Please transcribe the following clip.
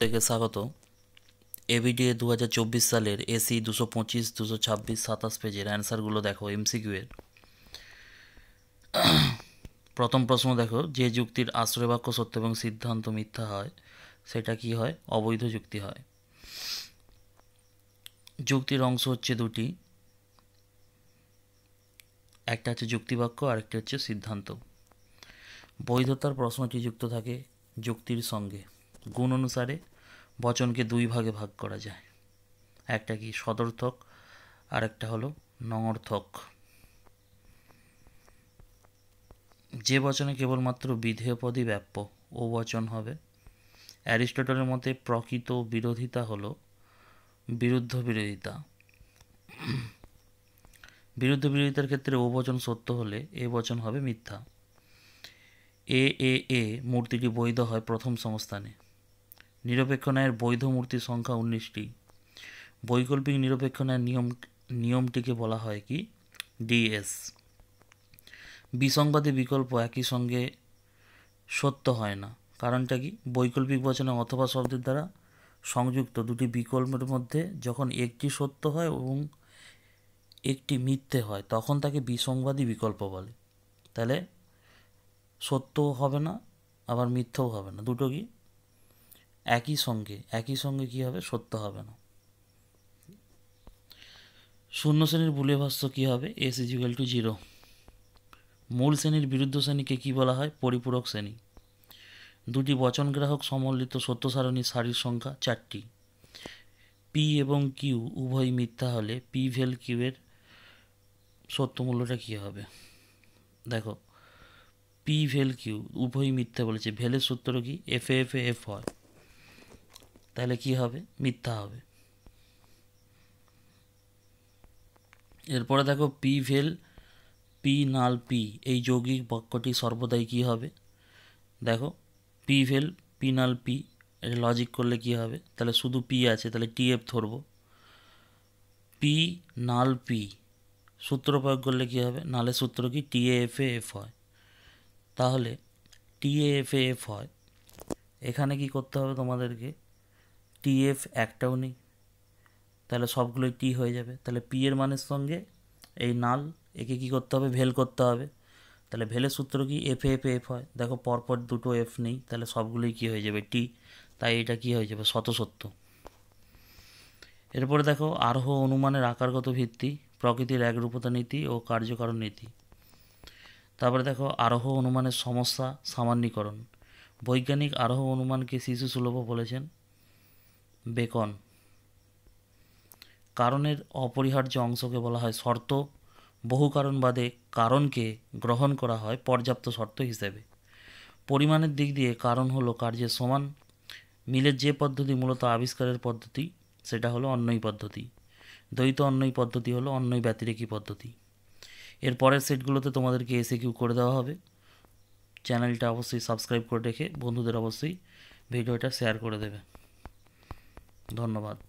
থেকে স্বাগত। এবিডিএ 2024 সালের এসি 225, 226, 27 পেজের অ্যান্সারগুলো দেখো এমসিকিউ এর। প্রথম প্রশ্ন দেখো, যে যুক্তির আশ্রয় বাক্য সত্য এবং সিদ্ধান্ত মিথ্যা হয় সেটা কি হয়? অবৈধ যুক্তি হয়। যুক্তির অংশ হচ্ছে দুটি, একটা হচ্ছে যুক্তিবাক্য আর একটা হচ্ছে সিদ্ধান্ত। বৈধতার প্রশ্নটি যুক্ত থাকে যুক্তির সঙ্গে। গুণ অনুসারে বচনকে দুই ভাগে ভাগ করা যায়, একটা কি সদর্থক আর একটা হলো নঙর্থক। যে বচনে কেবলমাত্র বিধেয় পদই ব্যাপ্য ও বচন হবে। অ্যারিস্টটলের মতে প্রকৃত বিরোধিতা হলো বিরুদ্ধ বিরোধিতা। বিরুদ্ধ বিরোধিতার ক্ষেত্রে ও বচন সত্য হলে এ বচন হবে মিথ্যা। এ মূর্তিটি বৈধ হয় প্রথম সংস্থানে। নিরপেক্ষ ন্যায়ের বৈধ মূর্তির সংখ্যা 19টি। বৈকল্পিক নিরপেক্ষ ন্যায়ের নিয়মটিকে বলা হয় কি? ডিএস। বিসংবাদী বিকল্প একই সঙ্গে সত্য হয় না, কারণটা কি? বৈকল্পিক বচনে অথবা শব্দের দ্বারা সংযুক্ত দুটি বিকল্পের মধ্যে যখন একটি সত্য হয় এবং একটি মিথ্যে হয় তখন তাকে বিসংবাদী বিকল্প বলে। তাহলে সত্যও হবে না আবার মিথ্যেও হবে না, দুটো কি একই সঙ্গে কি হবে? সত্য হবে না। শূন্য শ্রেণীর বুলিয় ভাষ্য কী হবে? S=0। মূল শ্রেণীর বিরুদ্ধ শ্রেণীকে কি বলা হয়? পরিপূরক শ্রেণী। দুটি বচন গ্রাহক সমন্বিত সত্য সারণীর সারির সংখ্যা 4টি। পি এবং কিউ উভয় মিথ্যা হলে পি ভেল কিউ এর সত্য মূল্যটা কী হবে? দেখো, পি ভেল কিউ উভয় মিথ্যা বলেছে, ভেলের সূত্র কি? এফ হয়, তাহলে কি হবে? মিথ্যা হবে। এরপরে দেখো, পি ভেল পি নাল পি এই যৌগিক বাক্যটি সর্বদাই কি হবে? দেখো, পি ভেল পি নাল পি, এটা লজিক করলে কি হবে? তাহলে শুধু পি আছে, তাহলে টিএফ ধরব। পি নাল পি সূত্র প্রয়োগ করলে কি হবে? নালের সূত্র কি? টিএফ হয়। তাহলে টিএফ হয়, এখানে কি করতে হবে তোমাদেরকে? টিএফ একটাও নেই, তাহলে সবগুলোই টি হয়ে যাবে। তাহলে পি এর মানের সঙ্গে এই নাল একে কি করতে হবে? ভেল করতে হবে। তাহলে ভেলের সূত্র কি? এফ হয়। দেখো পরপর দুটো এফ নেই, তাহলে সবগুলোই কি হয়ে যাবে? টি। তাই এটা কি হয়ে যাবে? সত্য। এরপরে দেখো, আরোহ অনুমানের আকারগত ভিত্তি, প্রকৃতির একরূপতা নীতি ও কার্যকারণ নীতি। তারপরে দেখো, আরোহ অনুমানের সমস্যা, সামান্যীকরণ। বৈজ্ঞানিক আরোহ অনুমানকে শিশু সুলভ বলেছেন বেকন। কারণের অপরিহার্য অংশকে বলা হয় শর্ত। বহু কারণবাদে কারণকে গ্রহণ করা হয় পর্যাপ্ত শর্ত হিসেবে। পরিমাণের দিক দিয়ে কারণ হলো কার্যের সমান। মিলের যে পদ্ধতি মূলত আবিষ্কারের পদ্ধতি সেটা হলো অন্বয়ী পদ্ধতি। দ্বৈত অন্বয়ী পদ্ধতি হলো অন্বয়ী ব্যতিরেকী পদ্ধতি। এর পরের সেটগুলোতে তোমাদেরকে এসএকিউ করে দেওয়া হবে। চ্যানেলটা অবশ্যই সাবস্ক্রাইব করে রেখে বন্ধুদের অবশ্যই ভিডিওটা শেয়ার করে দেবে। ধন্যবাদ।